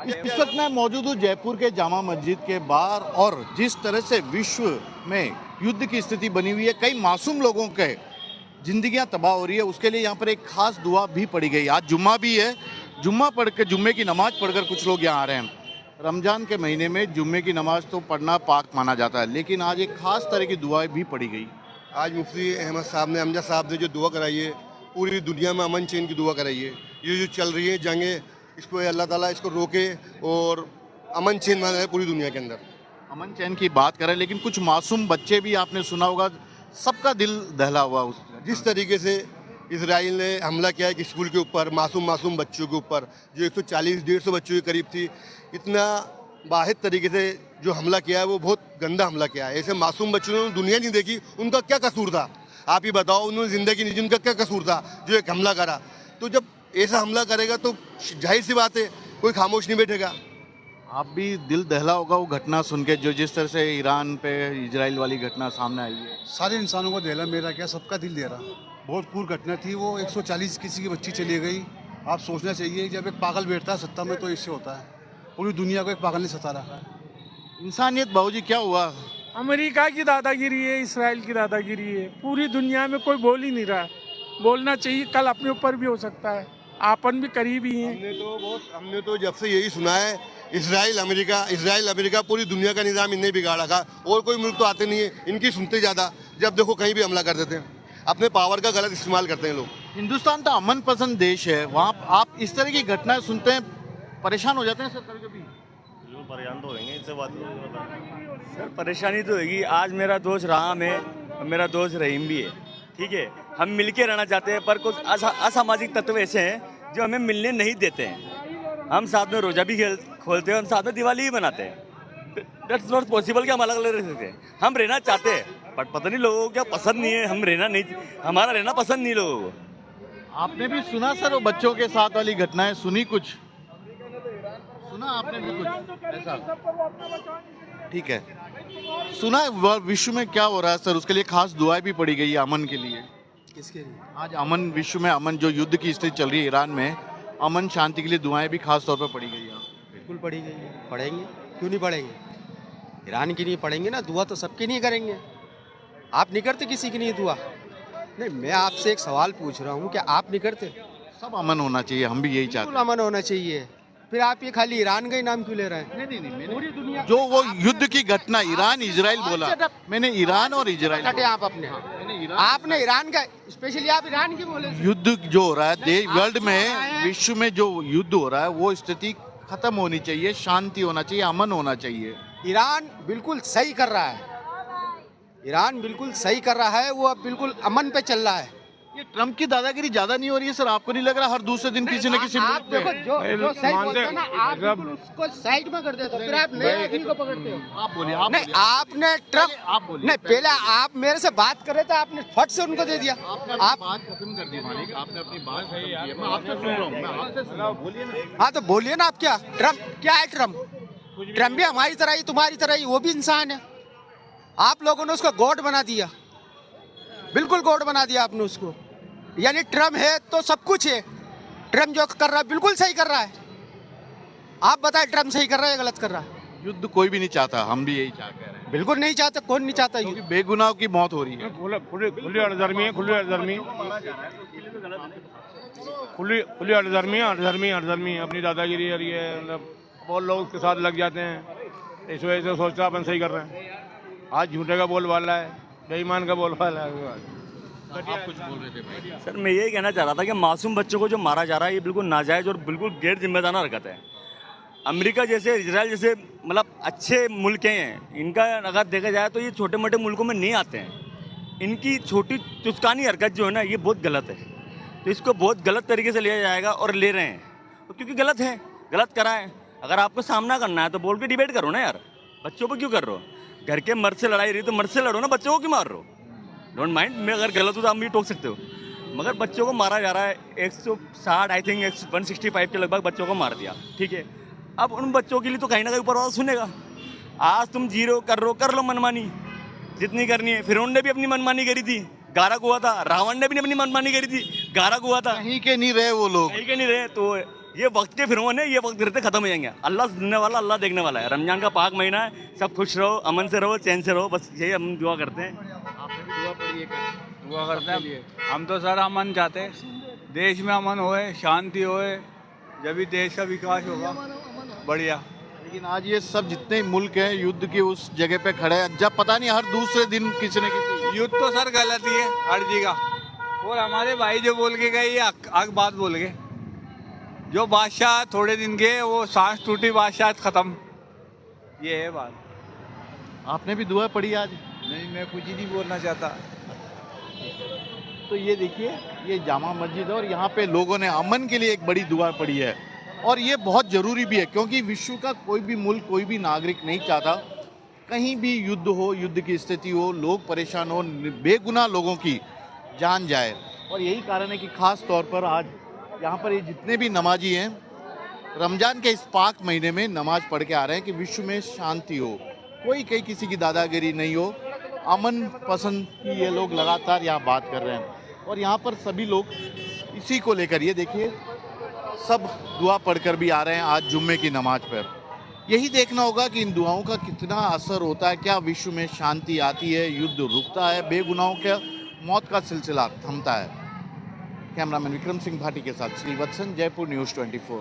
इस वक्त मैं मौजूद हूँ जयपुर के जामा मस्जिद के बाहर और जिस तरह से विश्व में युद्ध की स्थिति बनी हुई है, कई मासूम लोगों के जिंदगियां तबाह हो रही है, उसके लिए यहाँ पर एक खास दुआ भी पड़ी गई। आज जुम्मा भी है, जुम्मे की नमाज पढ़कर कुछ लोग यहाँ आ रहे हैं। रमजान के महीने में जुम्मे की नमाज तो पढ़ना पाक माना जाता है, लेकिन आज एक खास तरह की दुआ भी पड़ी गई। आज मुफ्ती अहमद साहब ने, अमजद साहब ने जो दुआ कराई है, पूरी दुनिया में अमन चैन की दुआ कराई है। ये जो चल रही है जंगें, इसको अल्लाह ताला इसको रोके और अमन चैन बना है पूरी दुनिया के अंदर। अमन चैन की बात करें, लेकिन कुछ मासूम बच्चे भी आपने सुना होगा, सबका दिल दहला हुआ उस जिस तरीके से इसराइल ने हमला किया है कि स्कूल के ऊपर मासूम बच्चों के ऊपर, जो 140-150 बच्चों के करीब थी, इतना वाहिद तरीके से जो हमला किया है वो बहुत गंदा हमला किया है। ऐसे मासूम बच्चों ने दुनिया नहीं देखी, उनका क्या कसूर था? आप ही बताओ, उन्होंने ज़िंदगी नहीं जी, उनका क्या कसूर था जो एक हमला करा? तो जब ऐसा हमला करेगा तो जाहिर सी बात है कोई खामोश नहीं बैठेगा। आप भी दिल दहला होगा वो घटना सुन के, जो जिस तरह से ईरान पे इजराइल वाली घटना सामने आई है। सारे इंसानों को दहला, मेरा क्या सबका दिल दे रहा। बहुत क्रूर घटना थी वो। 140 किसी की बच्ची चली गई। आप सोचना चाहिए, जब एक पागल बैठता है सत्ता में तो इससे होता है। पूरी दुनिया को एक पागल ने सता रखा है। इंसानियत बाबूजी क्या हुआ? अमेरिका की दादागिरी है, इसराइल की दादागिरी है। पूरी दुनिया में कोई बोल ही नहीं रहा। बोलना चाहिए, कल अपने ऊपर भी हो सकता है। आपन भी करीब ही हैं। हमने तो जब से यही सुना है, इसराइल अमेरिका पूरी दुनिया का निज़ाम इन्हें बिगाड़ा था। और कोई मुल्क तो आते नहीं है, इनकी सुनते ज़्यादा। जब देखो कहीं भी हमला कर देते हैं, अपने पावर का गलत इस्तेमाल करते हैं लोग। हिंदुस्तान तो अमन पसंद देश है, वहाँ आप इस तरह की घटनाएं सुनते हैं, परेशान हो जाते हैं सर कभी कभी? परेशान तो होंगे इससे बात सर, परेशानी तो होगी। आज मेरा दोस्त राम है और मेरा दोस्त रहीम भी है, ठीक है। हम मिलके रहना चाहते हैं, पर कुछ असामाजिक तत्व ऐसे हैं जो हमें मिलने नहीं देते हैं। हम साथ में रोजा भी खोलते हैं, हम साथ में दिवाली भी मनाते हैं। दैट्स नॉट पॉसिबल कि हम अलग अलग रह सकते हैं। हम रहना चाहते हैं, बट पता नहीं लोगों को क्या पसंद नहीं है। हमारा रहना पसंद नहीं लोगों को। आपने भी सुना सर वो बच्चों के साथ वाली घटनाएं सुनी? कुछ सुना आपने भी कुछ ऐसा? ठीक है, सुना है विश्व में क्या हो रहा है सर, उसके लिए खास दुआएं भी पड़ी गई है अमन के लिए। किसके लिए? आज अमन, विश्व में अमन, जो युद्ध की स्थिति चल रही है ईरान में, अमन शांति के लिए दुआएं भी खास तौर पर पड़ी गई है। बिल्कुल पढ़ी गई है। पढ़ेंगे, क्यों नहीं पढ़ेंगे? ईरान की नहीं पढ़ेंगे ना, दुआ तो सबकी नहीं करेंगे। आप नहीं करते किसी की नहीं दुआ? नहीं, मैं आपसे एक सवाल पूछ रहा हूँ, क्या आप नहीं करते? सब अमन होना चाहिए, हम भी यही चाहते बिल्कुल अमन होना चाहिए। फिर आप ये खाली ईरान का ही नाम क्यों ले रहे हैं? हैं। पूरी दुनिया जो वो युद्ध की घटना ईरान इजराइल बोला, मैंने ईरान और इजराइल कटे आप अपने। आपने ईरान का, स्पेशली आप ईरान की बोले। युद्ध जो हो रहा है वर्ल्ड में, विश्व में जो युद्ध हो रहा है, वो स्थिति खत्म होनी चाहिए, शांति होना चाहिए, अमन होना चाहिए। ईरान बिल्कुल सही कर रहा है। ईरान बिल्कुल सही कर रहा है, वो अब बिल्कुल अमन पे चल रहा है। ये ट्रम्प की दादागिरी ज्यादा नहीं हो रही है सर? आपको नहीं लग रहा हर दूसरे दिन किसी न किसी आप मुल्क देखो, में? जो सही बोलते हैं ना, आप बिल्कुल उसको साइड में कर देते हो, फिर आप नए आदमी को पकड़ते हो। आप बोलिए, नहीं, आपने ट्रम्प, आप बोलिए। नहीं, पहले आप मेरे से बात कर रहे थे, आपने फट से उनको दे दिया। आप बात खत्म कर दी मालिक, आपने अपनी बात खत्म की है। मैं आपसे सुन रहा हूँ, मैं आपसे सुन रहा हूँ, बोलिए ना। हाँ तो बोलिए ना, आप क्या ट्रम्प क्या है? ट्रम्प भी हमारी तरह ही, तुम्हारी तरह ही, वो भी इंसान है। आप लोगों ने उसको गॉड बना दिया, बिल्कुल गॉड बना दिया आपने उसको। यानी ट्रम्प है तो सब कुछ है। ट्रम्प जो कर रहा है बिल्कुल सही कर रहा है। आप बताएं, ट्रम्प सही कर रहा है या गलत कर रहा है? युद्ध कोई भी नहीं चाहता, हम भी यही चाह रहे हैं, बिल्कुल नहीं चाहता, कौन नहीं चाहता? क्योंकि बेगुनाह की मौत हो रही है। खुली अर्धर्मी है, अर्धर्मी अपनी दादागिरी है। मतलब बहुत लोग उसके साथ लग जाते हैं, इस वजह से सोचता अपन सही कर रहे हैं। आज झूठे का बोल वाला है, बेईमान का बोल वाला है। आप कुछ बोल रहे थे भाई? सर, मैं यही कहना चाह रहा था कि मासूम बच्चों को जो मारा जा रहा है, ये बिल्कुल नाजायज़ और बिल्कुल गैर जिम्मेदाराना हरकत है। अमेरिका जैसे, इजराइल जैसे मतलब अच्छे मुल्क हैं, इनका अगर देखा जाए तो ये छोटे मोटे मुल्कों में नहीं आते हैं। इनकी छोटी चुस्कानी हरकत जो है ना, ये बहुत गलत है। तो इसको बहुत गलत तरीके से लिया जाएगा और ले रहे हैं, तो क्योंकि गलत है, गलत कराएं। अगर आपको सामना करना है तो बोल के डिबेट करो ना यार, बच्चों पर क्यों कर रहे हो? घर के मर्द से लड़ाई रही तो मर्द से लड़ो ना, बच्चों को क्यों मार रहे हो? डोंट माइंड, मैं अगर गलत हो तो आप मुझे टोक सकते हो, मगर बच्चों को मारा जा रहा है। 160 आई थिंक 165 के लगभग बच्चों को मार दिया, ठीक है। अब उन बच्चों के लिए तो कहीं ना कहीं ऊपर वाला सुनेगा। आज तुम जीरो कर लो मनमानी जितनी करनी है। फिरौन ने भी अपनी मनमानी करी थी, गारा हुआ था। रावण ने भी अपनी मनमानी करी थी, गारा हुआ था। कहीं के नहीं रहे वो लोग। कहीं के नहीं रहे, तो ये वक्त के फिरौन है, ये वक्त रहते खत्म हो जाएंगे। अल्लाह सुनने वाला, अल्लाह देखने वाला है। रमजान का पाक महीना है, सब खुश रहो, अमन से रहो, चैन से रहो, बस यही हम दुआ करते हैं। आपने भी दुआ पढ़ी है क्या? दुआ करते हैं। हम तो सर अमन चाहते हैं, देश में अमन होए, शांति होए, जब भी देश का विकास होगा बढ़िया। लेकिन आज ये सब जितने मुल्क हैं युद्ध की उस जगह पे खड़े हैं, जब पता नहीं हर दूसरे दिन किसी न किसी युद्ध तो सर गलत ही है हर जगह, और हमारे भाई जो बोल के गए ये हक बात बोल गए। जो बादशाह थोड़े दिन के वो सांस टूटी बादशाह खत्म, ये है बात। आपने भी दुआ पढ़ी आज? नहीं, मैं कुछ ही नहीं बोलना चाहता। तो ये देखिए, ये जामा मस्जिद है और यहाँ पे लोगों ने अमन के लिए एक बड़ी दुआ पढ़ी है और ये बहुत ज़रूरी भी है, क्योंकि विश्व का कोई भी मुल्क, कोई भी नागरिक नहीं चाहता कहीं भी युद्ध हो, युद्ध की स्थिति हो, लोग परेशान हो, बेगुनाह लोगों की जान जाए। और यही कारण है कि ख़ास तौर पर आज यहाँ पर ये जितने भी नमाजी हैं रमज़ान के इस पाक महीने में नमाज पढ़ के आ रहे हैं कि विश्व में शांति हो, कोई कहीं किसी की दादागिरी नहीं हो, अमन पसंद की ये लोग लगातार यहाँ बात कर रहे हैं। और यहाँ पर सभी लोग इसी को लेकर, ये देखिए, सब दुआ पढ़कर भी आ रहे हैं आज जुम्मे की नमाज पर। यही देखना होगा कि इन दुआओं का कितना असर होता है, क्या विश्व में शांति आती है, युद्ध रुकता है, बेगुनाहों का मौत का सिलसिला थमता है। कैमरामैन विक्रम सिंह भाटी के साथ श्रीवत्सन, जयपुर न्यूज़ 24।